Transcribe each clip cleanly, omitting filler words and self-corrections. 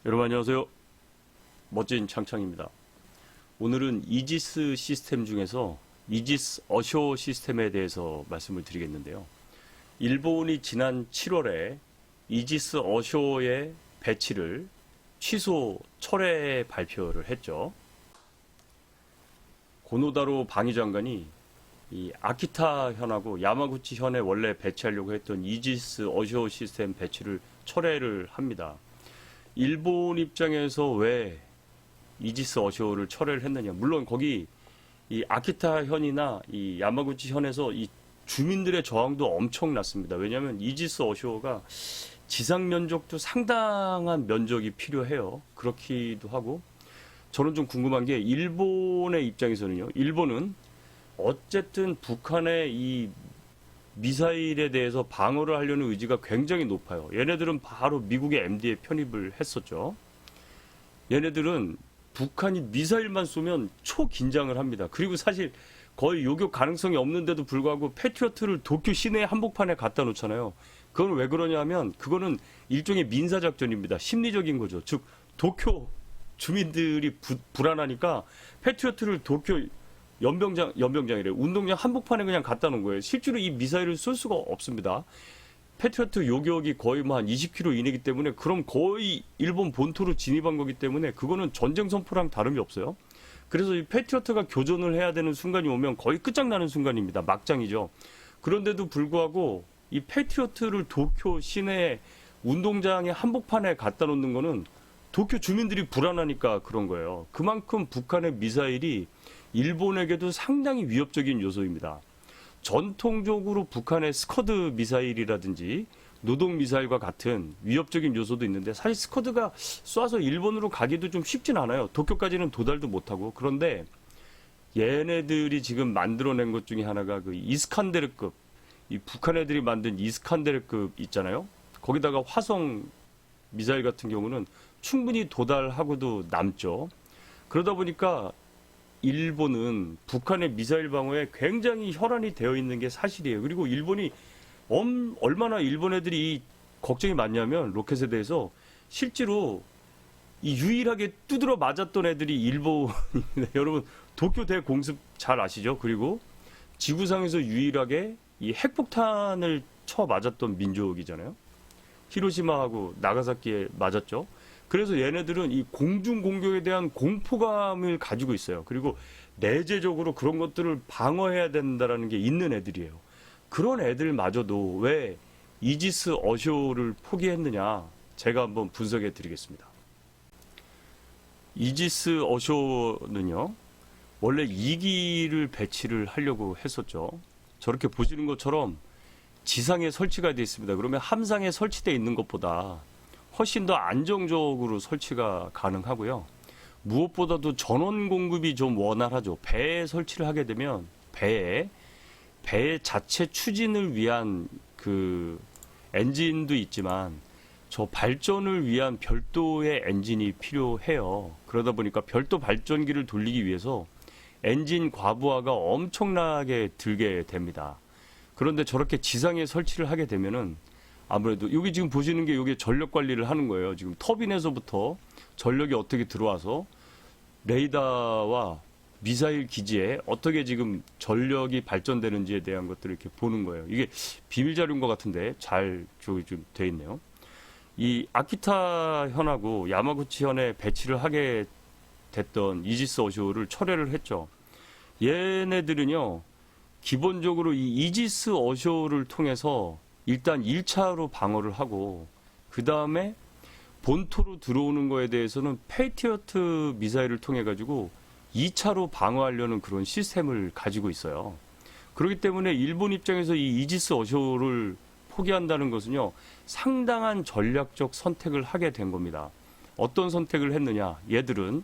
여러분 안녕하세요. 멋진 창창입니다. 오늘은 이지스 시스템 중에서 이지스 어쇼 시스템에 대해서 말씀을 드리겠는데요. 일본이 지난 7월에 이지스 어쇼의 배치를 철회 발표를 했죠. 고노다로 방위장관이 이 아키타 현하고 야마구치 현에 원래 배치하려고 했던 이지스 어쇼 시스템 배치를 철회를 합니다. 일본 입장에서 왜 이지스 어쇼를 철회를 했느냐. 물론 거기 이 아키타 현이나 이 야마구치 현에서 이 주민들의 저항도 엄청났습니다. 왜냐하면 이지스 어쇼가 지상 면적도 상당한 면적이 필요해요. 그렇기도 하고 저는 좀 궁금한 게 일본의 입장에서는요. 일본은 어쨌든 북한의 이 미사일에 대해서 방어를 하려는 의지가 굉장히 높아요. 얘네들은 바로 미국의 MD에 편입을 했었죠. 얘네들은 북한이 미사일만 쏘면 초긴장을 합니다. 그리고 사실 거의 요격 가능성이 없는데도 불구하고 패트리어트를 도쿄 시내 한복판에 갖다 놓잖아요. 그건 왜 그러냐 하면 그거는 일종의 민사작전입니다. 심리적인 거죠. 즉 도쿄 주민들이 불안하니까 패트리어트를 도쿄 연병장이래. 운동장 한복판에 그냥 갖다 놓은 거예요. 실제로 이 미사일을 쏠 수가 없습니다. 패트리어트 요격이 거의 뭐 한 20km 이내기 때문에 그럼 거의 일본 본토로 진입한 거기 때문에 그거는 전쟁 선포랑 다름이 없어요. 그래서 이 패트리어트가 교전을 해야 되는 순간이 오면 거의 끝장나는 순간입니다. 막장이죠. 그런데도 불구하고 이 패트리어트를 도쿄 시내 운동장의 한복판에 갖다 놓는 거는 도쿄 주민들이 불안하니까 그런 거예요. 그만큼 북한의 미사일이 일본에게도 상당히 위협적인 요소입니다. 전통적으로 북한의 스커드 미사일이라든지 노동 미사일과 같은 위협적인 요소도 있는데 사실 스커드가 쏴서 일본으로 가기도 좀 쉽진 않아요. 도쿄까지는 도달도 못하고. 그런데 얘네들이 지금 만들어낸 것 중에 하나가 그 이스칸데르급, 이 북한 애들이 만든 이스칸데르급 있잖아요. 거기다가 화성 미사일 같은 경우는 충분히 도달하고도 남죠. 그러다 보니까 일본은 북한의 미사일 방어에 굉장히 혈안이 되어 있는 게 사실이에요. 그리고 일본이 얼마나 일본 애들이 걱정이 많냐면 로켓에 대해서 실제로 이 유일하게 두드러 맞았던 애들이 일본입니다. 여러분 도쿄 대공습 잘 아시죠? 그리고 지구상에서 유일하게 이 핵폭탄을 쳐 맞았던 민족이잖아요. 히로시마하고 나가사키에 맞았죠. 그래서 얘네들은 이 공중 공격에 대한 공포감을 가지고 있어요. 그리고 내재적으로 그런 것들을 방어해야 된다라는 게 있는 애들이에요. 그런 애들마저도 왜 이지스 어쇼를 포기했느냐? 제가 한번 분석해 드리겠습니다. 이지스 어쇼는요, 원래 2기를 배치를 하려고 했었죠. 저렇게 보시는 것처럼 지상에 설치가 되어 있습니다. 그러면 함상에 설치되어 있는 것보다 훨씬 더 안정적으로 설치가 가능하고요. 무엇보다도 전원 공급이 좀 원활하죠. 배에 설치를 하게 되면 배 자체 추진을 위한 그 엔진도 있지만 저 발전을 위한 별도의 엔진이 필요해요. 그러다 보니까 별도 발전기를 돌리기 위해서 엔진 과부하가 엄청나게 들게 됩니다. 그런데 저렇게 지상에 설치를 하게 되면은 아무래도 여기 지금 보시는 게 이게 전력 관리를 하는 거예요. 지금 터빈에서부터 전력이 어떻게 들어와서 레이더와 미사일 기지에 어떻게 지금 전력이 발전되는지에 대한 것들을 이렇게 보는 거예요. 이게 비밀 자료인 것 같은데 잘 좀 돼 있네요. 이 아키타 현하고 야마구치 현에 배치를 하게 됐던 이지스 어쇼를 철회를 했죠. 얘네들은요, 기본적으로 이 이지스 어쇼를 통해서 일단 1차로 방어를 하고 그 다음에 본토로 들어오는 거에 대해서는 패트리어트 미사일을 통해 가지고 2차로 방어하려는 그런 시스템을 가지고 있어요. 그렇기 때문에 일본 입장에서 이 이지스 어쇼를 포기한다는 것은요, 상당한 전략적 선택을 하게 된 겁니다. 어떤 선택을 했느냐? 얘들은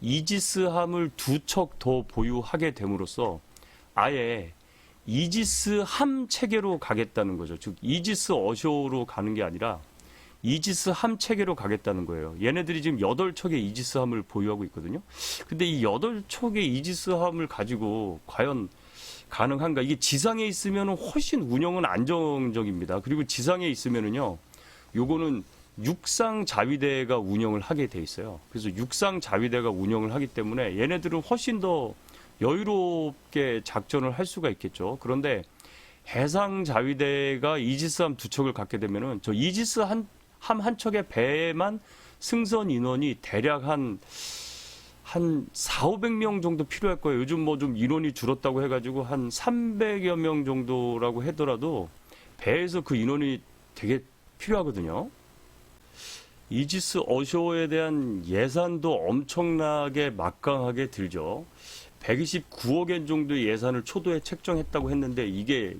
이지스함을 2척 더 보유하게 됨으로써 아예 이지스 함 체계로 가겠다는 거죠. 즉 이지스 어쇼로 가는 게 아니라 이지스 함 체계로 가겠다는 거예요. 얘네들이 지금 8척의 이지스 함을 보유하고 있거든요. 근데 이 8척의 이지스 함을 가지고 과연 가능한가? 이게 지상에 있으면 훨씬 운영은 안정적입니다. 그리고 지상에 있으면은요, 요거는 육상 자위대가 운영을 하게 돼 있어요. 그래서 육상 자위대가 운영을 하기 때문에 얘네들은 훨씬 더 여유롭게 작전을 할 수가 있겠죠. 그런데 해상 자위대가 이지스함 두 척을 갖게 되면은 저 이지스 함 한 척의 배에만 승선 인원이 대략 한 4, 500명 정도 필요할 거예요. 요즘 뭐 좀 인원이 줄었다고 해가지고 한 300여 명 정도라고 하더라도 배에서 그 인원이 되게 필요하거든요. 이지스 어쇼에 대한 예산도 엄청나게 막강하게 들죠. 129억 엔 정도의 예산을 초도에 책정했다고 했는데 이게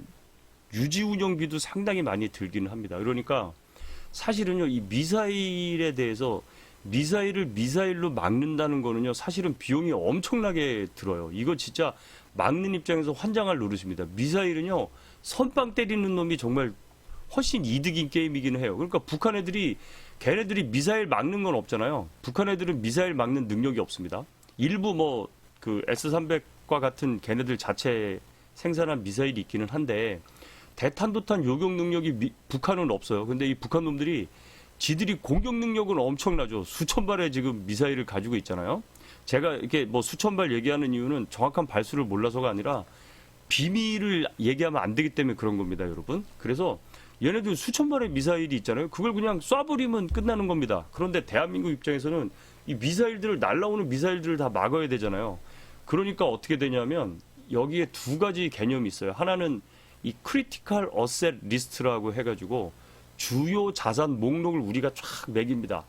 유지 운영비도 상당히 많이 들기는 합니다. 그러니까 사실은요, 이 미사일에 대해서 미사일을 미사일로 막는다는 거는요, 사실은 비용이 엄청나게 들어요. 이거 진짜 막는 입장에서 환장할 노릇입니다. 미사일은요, 선빵 때리는 놈이 정말 훨씬 이득인 게임이기는 해요. 그러니까 북한 애들이 걔네들이 미사일 막는 건 없잖아요. 북한 애들은 미사일 막는 능력이 없습니다. 일부 뭐 그 S-300과 같은 걔네들 자체 생산한 미사일이 있기는 한데 대탄도탄 요격 능력이 북한은 없어요. 근데 이 북한 놈들이 지들이 공격 능력은 엄청나죠. 수천 발의 지금 미사일을 가지고 있잖아요. 제가 이렇게 뭐 수천 발 얘기하는 이유는 정확한 발수를 몰라서가 아니라 비밀을 얘기하면 안 되기 때문에 그런 겁니다, 여러분. 그래서 얘네들 수천 발의 미사일이 있잖아요. 그걸 그냥 쏴버리면 끝나는 겁니다. 그런데 대한민국 입장에서는 이 미사일들을 날라오는 미사일들을 다 막아야 되잖아요. 그러니까 어떻게 되냐면 여기에 두 가지 개념이 있어요. 하나는 이 크리티컬 어셋 리스트라고 해가지고 주요 자산 목록을 우리가 쫙 매깁니다.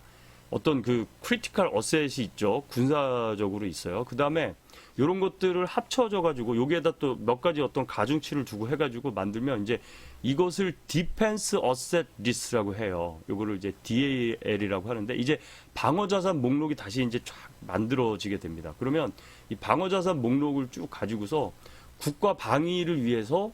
어떤 그 크리티컬 어셋이 있죠. 군사적으로 있어요. 그 다음에 이런 것들을 합쳐져 가지고 여기에다 또 몇 가지 어떤 가중치를 두고 해가지고 만들면 이제 이것을 디펜스 어셋 리스트라고 해요. 요거를 이제 DAL이라고 하는데 이제 방어 자산 목록이 다시 이제 쫙 만들어지게 됩니다. 그러면 이 방어 자산 목록을 쭉 가지고서 국가 방위를 위해서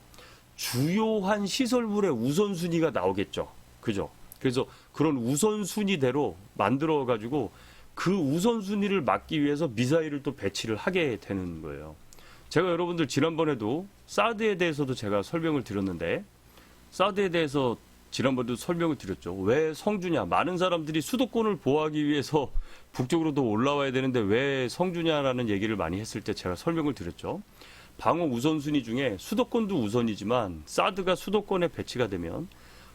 주요한 시설물의 우선순위가 나오겠죠. 그죠? 그래서 그런 우선순위대로 만들어 가지고 그 우선순위를 막기 위해서 미사일을 또 배치를 하게 되는 거예요. 제가 여러분들 지난번에도 사드에 대해서도 제가 설명을 드렸는데 사드에 대해서 지난번에도 설명을 드렸죠. 왜 성주냐? 많은 사람들이 수도권을 보호하기 위해서 북쪽으로도 올라와야 되는데 왜 성주냐라는 얘기를 많이 했을 때 제가 설명을 드렸죠. 방어 우선순위 중에 수도권도 우선이지만 사드가 수도권에 배치가 되면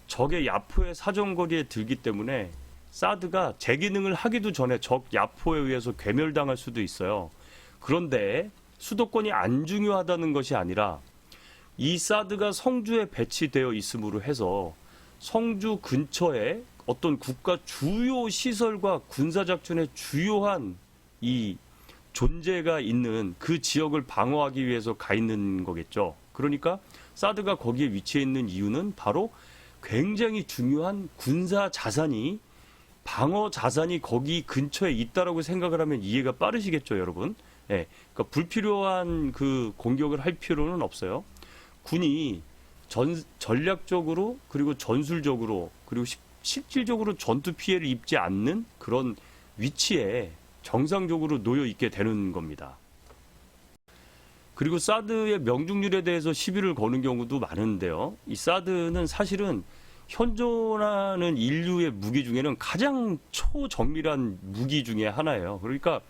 적의 야포의 사정거리에 들기 때문에 사드가 제 기능을 하기도 전에 적 야포에 의해서 괴멸당할 수도 있어요. 그런데 수도권이 안 중요하다는 것이 아니라 이 사드가 성주에 배치되어 있음으로 해서 성주 근처에 어떤 국가 주요 시설과 군사작전의 주요한 이 존재가 있는 그 지역을 방어하기 위해서 가 있는 거겠죠. 그러니까 사드가 거기에 위치해 있는 이유는 바로 굉장히 중요한 군사 자산이 방어 자산이 거기 근처에 있다라고 생각을 하면 이해가 빠르시겠죠, 여러분. 예, 그러니까 불필요한 그 공격을 할 필요는 없어요. 군이 전략적으로 그리고 전술적으로 그리고 실질적으로 전투 피해를 입지 않는 그런 위치에 정상적으로 놓여 있게 되는 겁니다. 그리고 사드의 명중률에 대해서 시비를 거는 경우도 많은데요. 이 사드는 사실은 현존하는 인류의 무기 중에는 가장 초정밀한 무기 중에 하나예요. 그러니까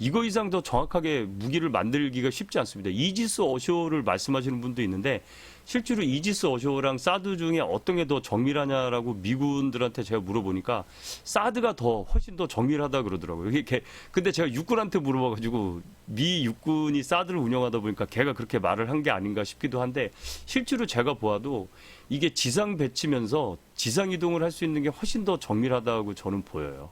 이거 이상 더 정확하게 무기를 만들기가 쉽지 않습니다. 이지스 어쇼를 말씀하시는 분도 있는데 실제로 이지스 어쇼랑 사드 중에 어떤 게 더 정밀하냐라고 미군들한테 제가 물어보니까 사드가 훨씬 더 정밀하다 그러더라고요. 근데 제가 육군한테 물어봐가지고 미 육군이 사드를 운영하다 보니까 걔가 그렇게 말을 한 게 아닌가 싶기도 한데 실제로 제가 보아도 이게 지상 배치면서 지상 이동을 할 수 있는 게 훨씬 더 정밀하다고 저는 보여요.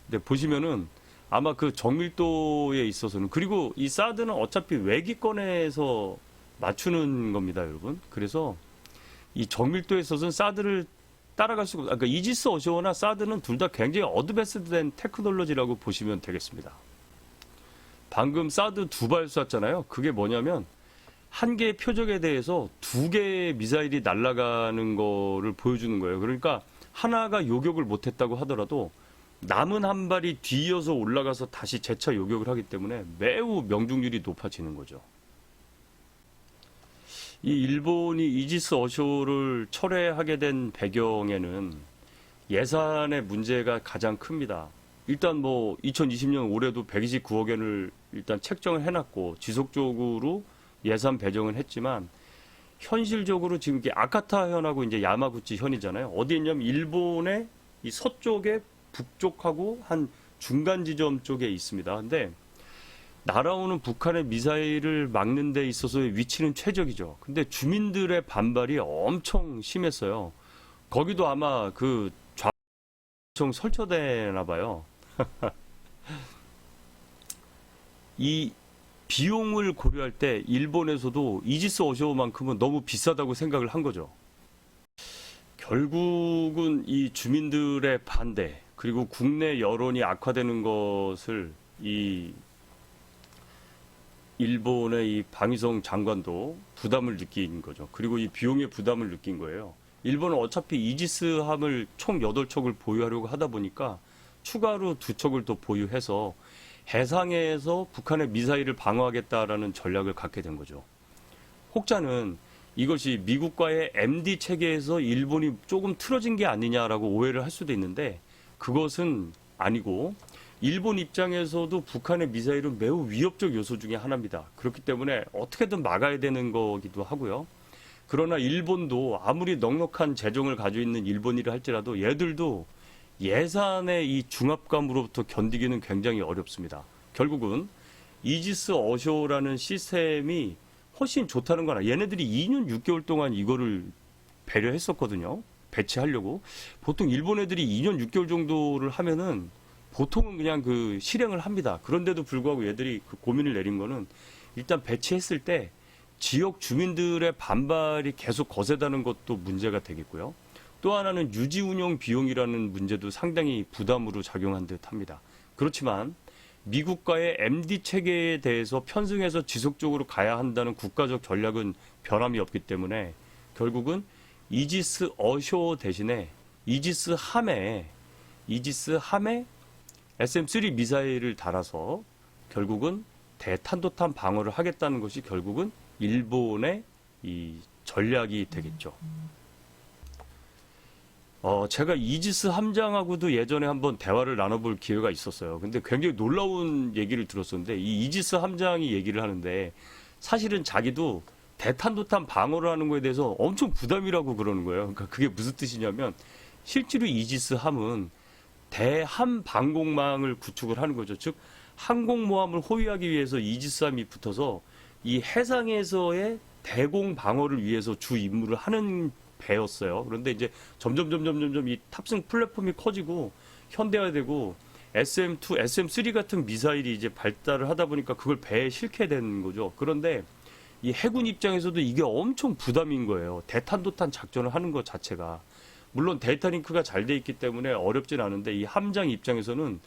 네, 보시면은 아마 그 정밀도에 있어서는 그리고 이 사드는 어차피 외기권에서 맞추는 겁니다, 여러분. 그래서 이 정밀도에 있어서는 사드를 따라갈 수가 그러니까 이지스 어쇼나 사드는 둘 다 굉장히 어드밴스된 테크놀로지라고 보시면 되겠습니다. 방금 사드 두 발 쐈잖아요. 그게 뭐냐면 한 개의 표적에 대해서 두 개의 미사일이 날아가는 거를 보여주는 거예요. 그러니까 하나가 요격을 못했다고 하더라도 남은 한 발이 뒤이어서 올라가서 다시 재차 요격을 하기 때문에 매우 명중률이 높아지는 거죠. 이 일본이 이지스 어쇼를 철회하게 된 배경에는 예산의 문제가 가장 큽니다. 일단 뭐 2020년 올해도 129억 원을 일단 책정을 해놨고 지속적으로 예산 배정을 했지만 현실적으로 지금 이게 아카타 현하고 이제 야마구치 현이잖아요. 어디 있냐면 일본의 이 서쪽에 북쪽하고 한 중간 지점 쪽에 있습니다. 근데 날아오는 북한의 미사일을 막는 데 있어서의 위치는 최적이죠. 근데 주민들의 반발이 엄청 심했어요. 거기도 아마 그 좌총 설치되나 봐요. 이 비용을 고려할 때 일본에서도 이지스 어쇼만큼은 너무 비싸다고 생각을 한 거죠. 결국은 이 주민들의 반대 그리고 국내 여론이 악화되는 것을 이 일본의 이 방위성 장관도 부담을 느낀 거죠. 그리고 이 비용의 부담을 느낀 거예요. 일본은 어차피 이지스함을 총 8척을 보유하려고 하다 보니까 추가로 2척을 더 보유해서 해상에서 북한의 미사일을 방어하겠다라는 전략을 갖게 된 거죠. 혹자는 이것이 미국과의 MD 체계에서 일본이 조금 틀어진 게 아니냐라고 오해를 할 수도 있는데 그것은 아니고 일본 입장에서도 북한의 미사일은 매우 위협적 요소 중에 하나입니다. 그렇기 때문에 어떻게든 막아야 되는 거기도 하고요. 그러나 일본도 아무리 넉넉한 재정을 가지고 있는 일본이라 할지라도 얘들도 예산의 이 중압감으로부터 견디기는 굉장히 어렵습니다. 결국은 이지스 어쇼라는 시스템이 훨씬 좋다는 거나 얘네들이 2년 6개월 동안 이거를 배려했었거든요. 배치하려고. 보통 일본 애들이 2년 6개월 정도를 하면은 보통은 그냥 그 실행을 합니다. 그런데도 불구하고 얘들이 그 고민을 내린 거는 일단 배치했을 때 지역 주민들의 반발이 계속 거세다는 것도 문제가 되겠고요. 또 하나는 유지 운영 비용이라는 문제도 상당히 부담으로 작용한 듯 합니다. 그렇지만 미국과의 MD 체계에 대해서 편승해서 지속적으로 가야 한다는 국가적 전략은 변함이 없기 때문에 결국은 이지스 어쇼 대신에 이지스 함에 SM-3 미사일을 달아서 결국은 대탄도탄 방어를 하겠다는 것이 결국은 일본의 이 전략이 되겠죠. 제가 이지스 함장하고도 예전에 한번 대화를 나눠볼 기회가 있었어요. 근데 굉장히 놀라운 얘기를 들었었는데 이 이지스 함장이 얘기를 하는데 사실은 자기도 대탄도탄 방어를 하는 거에 대해서 엄청 부담이라고 그러는 거예요. 그러니까 그게 무슨 뜻이냐면 실제로 이지스 함은 대함 방공망을 구축을 하는 거죠. 즉 항공모함을 호위하기 위해서 이지스함이 붙어서 이 해상에서의 대공 방어를 위해서 주 임무를 하는 배였어요. 그런데 이제 점점 이 탑승 플랫폼이 커지고 현대화되고 SM2, SM3 같은 미사일이 이제 발달을 하다 보니까 그걸 배에 싣게 된 거죠. 그런데 이 해군 입장에서도 이게 엄청 부담인 거예요. 대탄도탄 작전을 하는 것 자체가. 물론 데이터 링크가 잘 돼 있기 때문에 어렵진 않은데 이 함장 입장에서는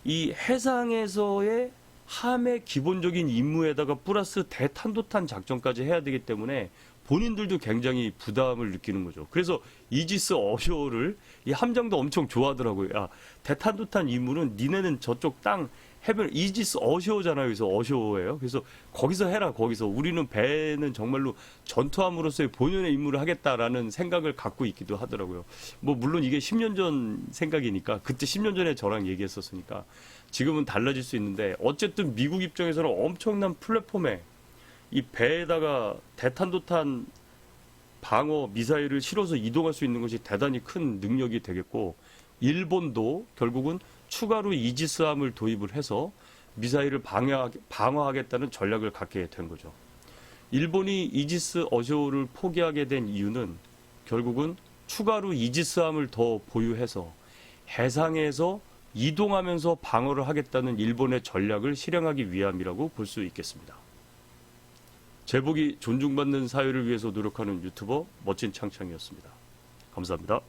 이 해상에서의 함의 기본적인 임무에다가 플러스 대탄도탄 작전까지 해야 되기 때문에 본인들도 굉장히 부담을 느끼는 거죠. 그래서 이지스 어쇼를 이 함장도 엄청 좋아하더라고요. 야, 대탄도탄 임무는 니네는 저쪽 땅 해변 이지스 어쇼잖아요. 그래서 어쇼예요. 그래서 거기서 해라. 거기서 우리는 배는 정말로 전투함으로서의 본연의 임무를 하겠다라는 생각을 갖고 있기도 하더라고요. 뭐 물론 이게 10년 전 생각이니까 그때 10년 전에 저랑 얘기했었으니까 지금은 달라질 수 있는데 어쨌든 미국 입장에서는 엄청난 플랫폼에 이 배에다가 대탄도탄 방어 미사일을 실어서 이동할 수 있는 것이 대단히 큰 능력이 되겠고 일본도 결국은 추가로 이지스함을 도입을 해서 미사일을 방어하겠다는 전략을 갖게 된 거죠. 일본이 이지스 어쇼를 포기하게 된 이유는 결국은 추가로 이지스함을 더 보유해서 해상에서 이동하면서 방어를 하겠다는 일본의 전략을 실행하기 위함이라고 볼 수 있겠습니다. 제복이 존중받는 사회를 위해서 노력하는 유튜버 멋진 창창이었습니다. 감사합니다.